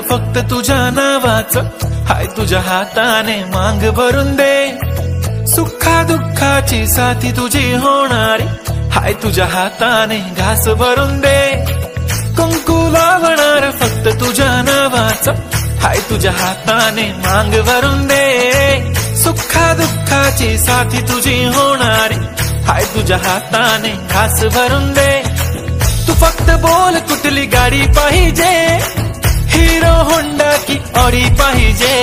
फक्त तुझ्या नावाचं, हाय तुझ्या हाताने मांग भरून दे. सुखा दुःखाची साथी तुझी होणारी, हाय तुझ्या हाताने घास भरून दे. कुंकू लावणार फक्त तुझ्या नावाचं, हाय तुझ्या हाताने मांग भरून दे. सुखा दुःखाची साथी तुझी होणारी, हाय तुझ्या हाताने घास भरून दे. तू फक्त बोल कुठली गाडी पाहिजे, हिरो होंडा की ऑडी पाहिजे.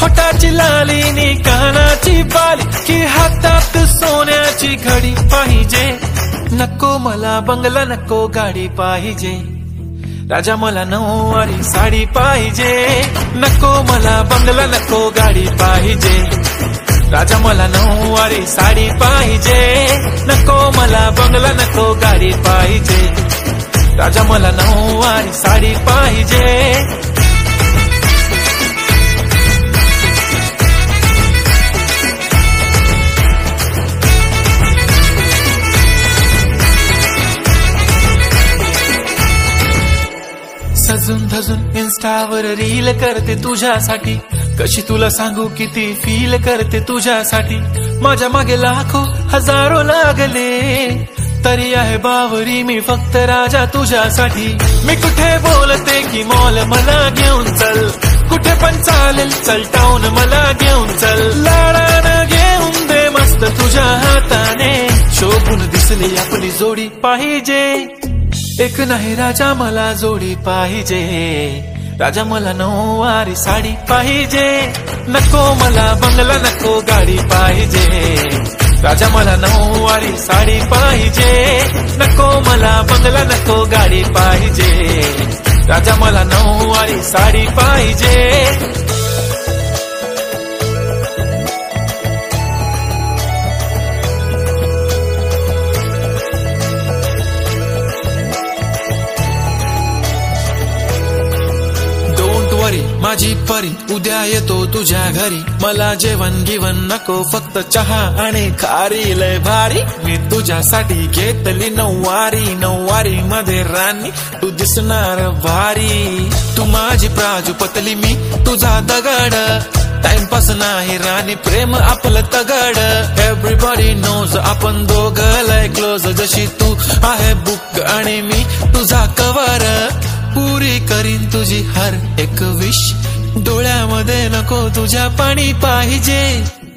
होटाची लाली नी कानाची बाली, की हातात सोन्याची घडी पाहिजे. नको मला बंगला, नको गाडी पाहिजे. राजा मला नऊवारी साडी पाहिजे. नको मला बंगला, नको गाडी पाहिजे. राजा मला नऊवारी साडी पाहिजे. नको मला बंगला, नको गाडी पाहिजे. राजा मला नऊवारी साडी पाहिजे. सजून धजून इन्स्टावर रील करते तुझ्यासाठी, कशी तुला सांगू किती फील करते तुझ्यासाठी. माझ्या मागे लाखो हजारो लागले, तरी आहे बावरी मी फक्त राजा तुझ्यासाठी. मी कुठे बोलते की मॉल मला घेऊन चल, कुठे पण चालेल चल टाऊन मला घेऊन चल. लाडानं घेऊन दे मस्त तुझ्या हाताने, शोभून दिसली आपली जोडी पाहिजे. एक नाही राजा मला जोडी पाहिजे. राजा मला नऊवारी साडी पाहिजे. नको मला बंगला, नको गाडी पाहिजे. राजा मला नऊवारी साडी पाहिजे. नको मला बंगला, नको गाडी पाहिजे. राजा मला नऊवारी साडी पाहिजे. माझी परी उद्या येतो तुझ्या घरी, मला जेवण गिवण नको फक्त चहा आणि खारी. लय भारी मी तुझ्यासाठी घेतली नऊवारी, नऊवारी मध्ये राणी तू दिसणार भारी. तू माझी प्राजूपतली, मी तुझा दगड. टाइमपास नाही राणी, प्रेम आपलं तगड. एव्हरीबॉडी नोज आपण दोघं लय क्लोज, जशी तू आहे बुक आणि मी तुझा कवर. पुरी करीन तुझी हर एक विश, डोळ्यामध्ये नको तुझ्या पाणी पाहिजे.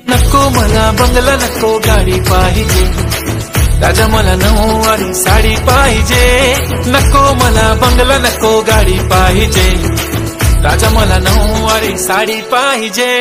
नको मला बंगला, नको गाडी पाहिजे. राजा मला नऊवारी साडी पाहिजे. नको मला बंगला, नको गाडी पाहिजे. राजा मला नऊवारी साडी पाहिजे.